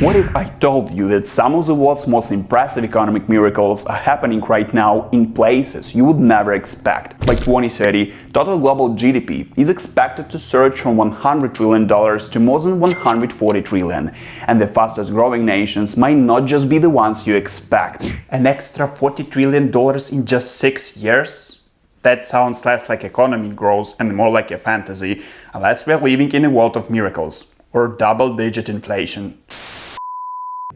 What if I told you that some of the world's most impressive economic miracles are happening right now in places you would never expect? By 2030, total global GDP is expected to surge from $100 trillion to more than $140 trillion, and the fastest growing nations might not just be the ones you expect. An extra $40 trillion in just 6 years? That sounds less like economic growth and more like a fantasy, unless we're living in a world of miracles, or double-digit inflation.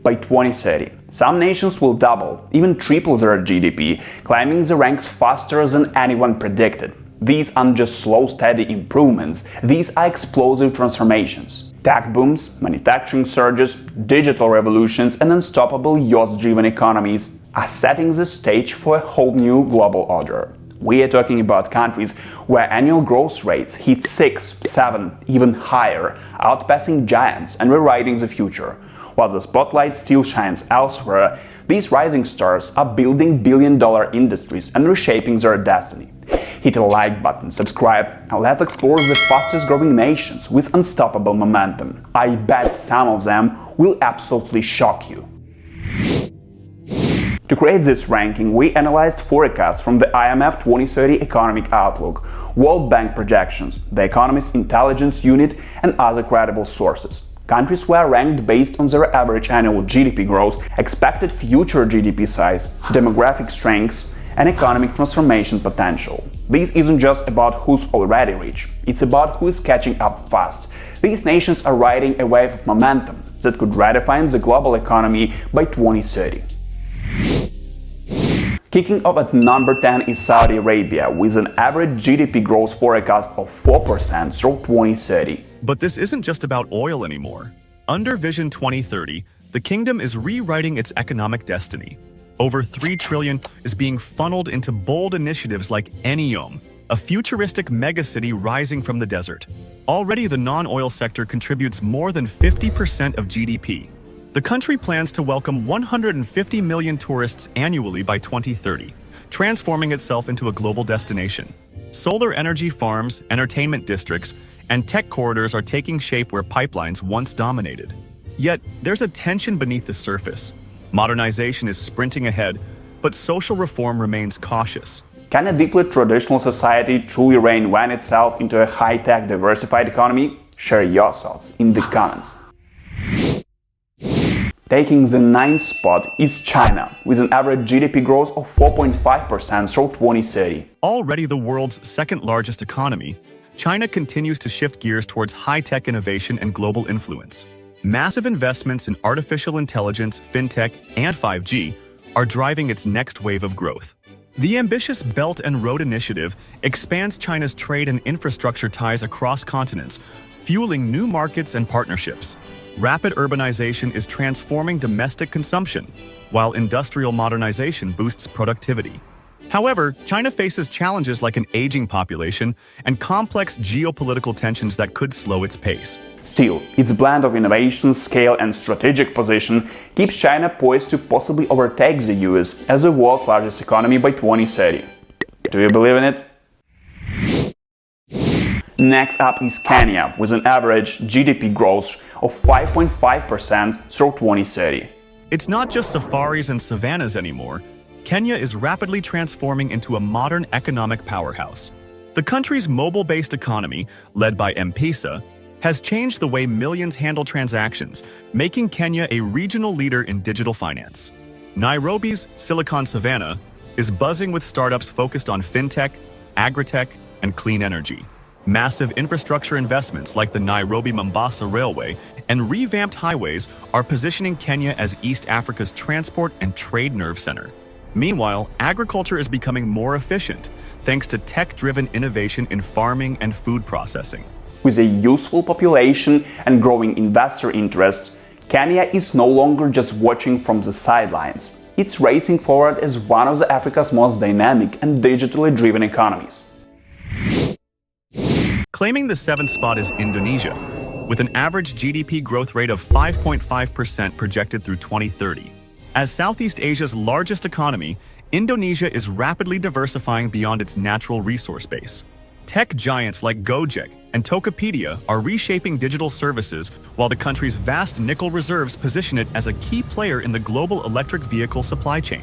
By 2030, some nations will double, even triple their GDP, climbing the ranks faster than anyone predicted. These aren't just slow, steady improvements, these are explosive transformations. Tech booms, manufacturing surges, digital revolutions, and unstoppable youth-driven economies are setting the stage for a whole new global order. We are talking about countries where annual growth rates hit 6, 7, even higher, outpacing giants and rewriting the future. While the spotlight still shines elsewhere, these rising stars are building billion-dollar industries and reshaping their destiny. Hit a like button, subscribe, and let's explore the fastest-growing nations with unstoppable momentum. I bet some of them will absolutely shock you. To create this ranking, we analyzed forecasts from the IMF 2030 Economic Outlook, World Bank projections, the Economies Intelligence Unit, and other credible sources. Countries were ranked based on their average annual GDP growth, expected future GDP size, demographic strengths, and economic transformation potential. This isn't just about who's already rich, it's about who is catching up fast. These nations are riding a wave of momentum that could redefine the global economy by 2030. Kicking off at number 10 is Saudi Arabia, with an average GDP growth forecast of 4% through 2030. But this isn't just about oil anymore. Under Vision 2030, the kingdom is rewriting its economic destiny. Over $3 trillion is being funneled into bold initiatives like Neom, a futuristic megacity rising from the desert. Already, the non-oil sector contributes more than 50% of GDP. The country plans to welcome 150 million tourists annually by 2030, transforming itself into a global destination. Solar energy farms, entertainment districts, and tech corridors are taking shape where pipelines once dominated. Yet, there's a tension beneath the surface. Modernization is sprinting ahead, but social reform remains cautious. Can a deeply traditional society truly reinvent itself into a high-tech, diversified economy? Share your thoughts in the comments. Taking the 9th spot is China, with an average GDP growth of 4.5% through 2030. Already the world's second-largest economy, China continues to shift gears towards high-tech innovation and global influence. Massive investments in artificial intelligence, fintech, and 5G are driving its next wave of growth. The ambitious Belt and Road Initiative expands China's trade and infrastructure ties across continents, fueling new markets and partnerships. Rapid urbanization is transforming domestic consumption, while industrial modernization boosts productivity. However, China faces challenges like an aging population and complex geopolitical tensions that could slow its pace. Still, its blend of innovation, scale, and strategic position keeps China poised to possibly overtake the US as the world's largest economy by 2030. Do you believe in it? Next up is Kenya, with an average GDP growth of 5.5% through 2030. It's not just safaris and savannas anymore. Kenya is rapidly transforming into a modern economic powerhouse. The country's mobile-based economy, led by M-Pesa, has changed the way millions handle transactions, making Kenya a regional leader in digital finance. Nairobi's Silicon Savannah is buzzing with startups focused on fintech, agritech, and clean energy. Massive infrastructure investments like the Nairobi-Mombasa Railway and revamped highways are positioning Kenya as East Africa's transport and trade nerve center. Meanwhile, agriculture is becoming more efficient thanks to tech-driven innovation in farming and food processing. With a youthful population and growing investor interest, Kenya is no longer just watching from the sidelines. It's racing forward as one of Africa's most dynamic and digitally driven economies. Claiming the 7th spot is Indonesia, with an average GDP growth rate of 5.5% projected through 2030. As Southeast Asia's largest economy, Indonesia is rapidly diversifying beyond its natural resource base. Tech giants like Gojek and Tokopedia are reshaping digital services, while the country's vast nickel reserves position it as a key player in the global electric vehicle supply chain.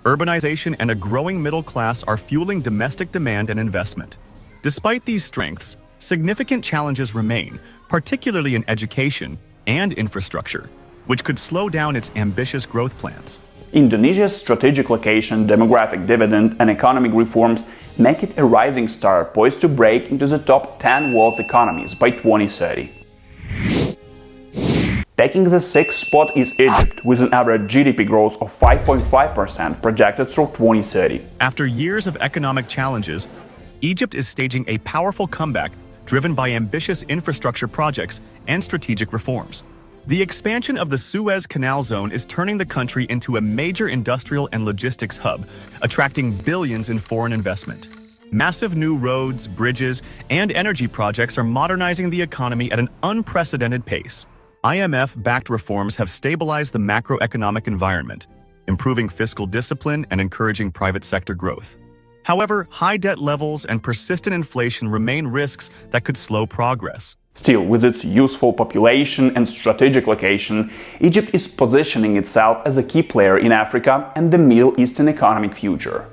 Urbanization and a growing middle class are fueling domestic demand and investment. Despite these strengths, significant challenges remain, particularly in education and infrastructure, which could slow down its ambitious growth plans. Indonesia's strategic location, demographic dividend, and economic reforms make it a rising star poised to break into the top 10 world's economies by 2030. Taking the sixth spot is Egypt, with an average GDP growth of 5.5% projected through 2030. After years of economic challenges, Egypt is staging a powerful comeback driven by ambitious infrastructure projects and strategic reforms. The expansion of the Suez Canal zone is turning the country into a major industrial and logistics hub, attracting billions in foreign investment. Massive new roads, bridges, and energy projects are modernizing the economy at an unprecedented pace. IMF-backed reforms have stabilized the macroeconomic environment, improving fiscal discipline and encouraging private sector growth. However, high debt levels and persistent inflation remain risks that could slow progress. Still, with its youthful population and strategic location, Egypt is positioning itself as a key player in Africa and the Middle Eastern economic future.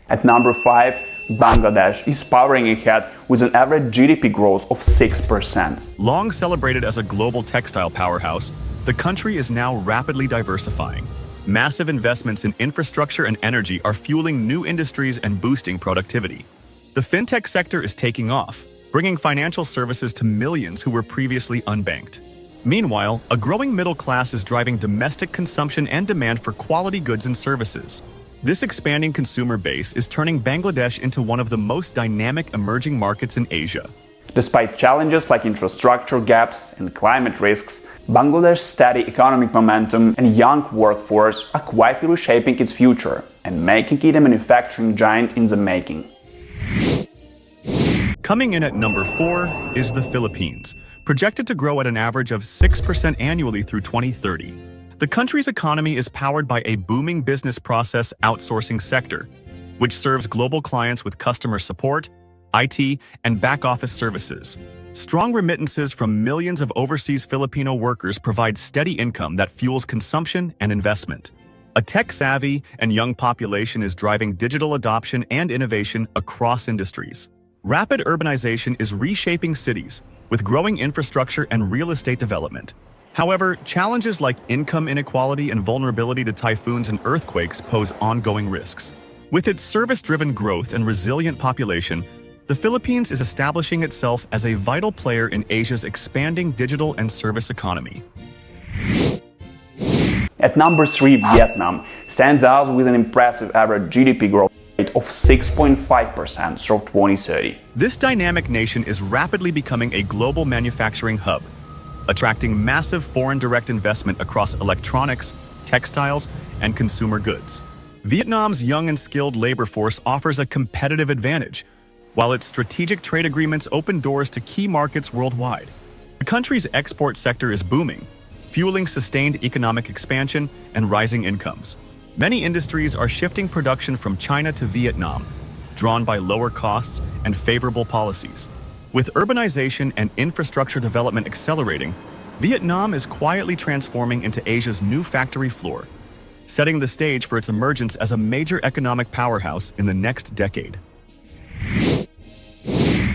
At number 5, Bangladesh is powering ahead with an average GDP growth of 6%. Long celebrated as a global textile powerhouse, the country is now rapidly diversifying. Massive investments in infrastructure and energy are fueling new industries and boosting productivity. The fintech sector is taking off, bringing financial services to millions who were previously unbanked. Meanwhile, a growing middle class is driving domestic consumption and demand for quality goods and services. This expanding consumer base is turning Bangladesh into one of the most dynamic emerging markets in Asia. Despite challenges like infrastructure gaps and climate risks, Bangladesh's steady economic momentum and young workforce are quietly reshaping its future and making it a manufacturing giant in the making. Coming in at number 4 is the Philippines, projected to grow at an average of 6% annually through 2030. The country's economy is powered by a booming business process outsourcing sector, which serves global clients with customer support, IT, and back-office services. Strong remittances from millions of overseas Filipino workers provide steady income that fuels consumption and investment. A tech-savvy and young population is driving digital adoption and innovation across industries. Rapid urbanization is reshaping cities, with growing infrastructure and real estate development. However, challenges like income inequality and vulnerability to typhoons and earthquakes pose ongoing risks. With its service-driven growth and resilient population, the Philippines is establishing itself as a vital player in Asia's expanding digital and service economy. At number 3, Vietnam stands out with an impressive average GDP growth rate of 6.5% through 2030. This dynamic nation is rapidly becoming a global manufacturing hub, attracting massive foreign direct investment across electronics, textiles, and consumer goods. Vietnam's young and skilled labor force offers a competitive advantage, while its strategic trade agreements open doors to key markets worldwide. The country's export sector is booming, fueling sustained economic expansion and rising incomes. Many industries are shifting production from China to Vietnam, drawn by lower costs and favorable policies. With urbanization and infrastructure development accelerating, Vietnam is quietly transforming into Asia's new factory floor, setting the stage for its emergence as a major economic powerhouse in the next decade.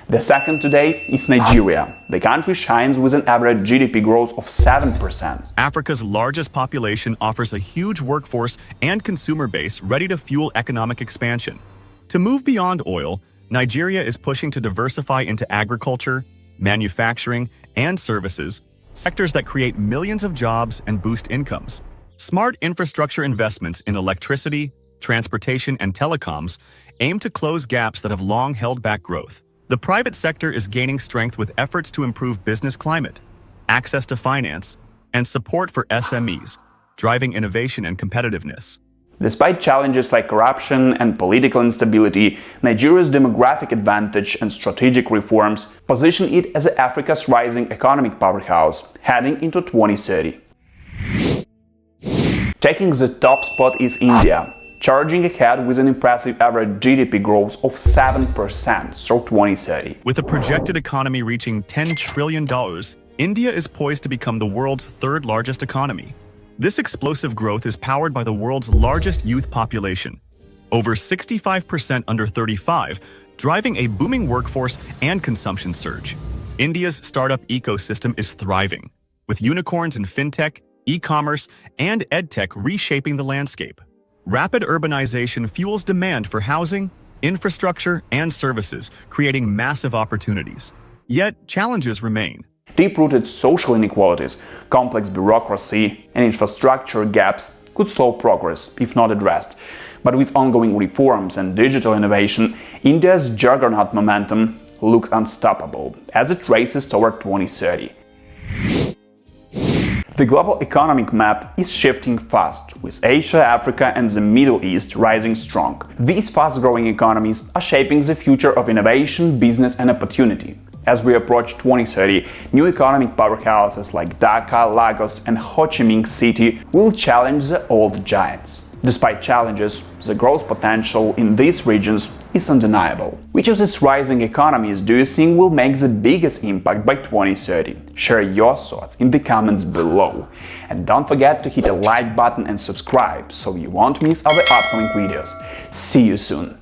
The second today is Nigeria. The country shines with an average GDP growth of 7%. Africa's largest population offers a huge workforce and consumer base ready to fuel economic expansion. To move beyond oil, Nigeria is pushing to diversify into agriculture, manufacturing, and services, sectors that create millions of jobs and boost incomes. Smart infrastructure investments in electricity, transportation, and telecoms aim to close gaps that have long held back growth. The private sector is gaining strength with efforts to improve business climate, access to finance, and support for SMEs, driving innovation and competitiveness. Despite challenges like corruption and political instability, Nigeria's demographic advantage and strategic reforms position it as Africa's rising economic powerhouse heading into 2030. Taking the top spot is India. charging ahead with an impressive average GDP growth of 7% through 2030. With a projected economy reaching $10 trillion, India is poised to become the world's third largest economy. This explosive growth is powered by the world's largest youth population, over 65% under 35, driving a booming workforce and consumption surge. India's startup ecosystem is thriving, with unicorns in fintech, e-commerce, and edtech reshaping the landscape. Rapid urbanization fuels demand for housing, infrastructure, and services, creating massive opportunities. Yet, challenges remain. Deep-rooted social inequalities, complex bureaucracy, and infrastructure gaps could slow progress if not addressed. But with ongoing reforms and digital innovation, India's juggernaut momentum looks unstoppable as it races toward 2030. The global economic map is shifting fast, with Asia, Africa, and the Middle East rising strong. These fast-growing economies are shaping the future of innovation, business, and opportunity. As we approach 2030, new economic powerhouses like Dhaka, Lagos, and Ho Chi Minh City will challenge the old giants. Despite challenges, the growth potential in these regions is undeniable. Which of these rising economies do you think will make the biggest impact by 2030? Share your thoughts in the comments below. And don't forget to hit the like button and subscribe so you won't miss our upcoming videos. See you soon!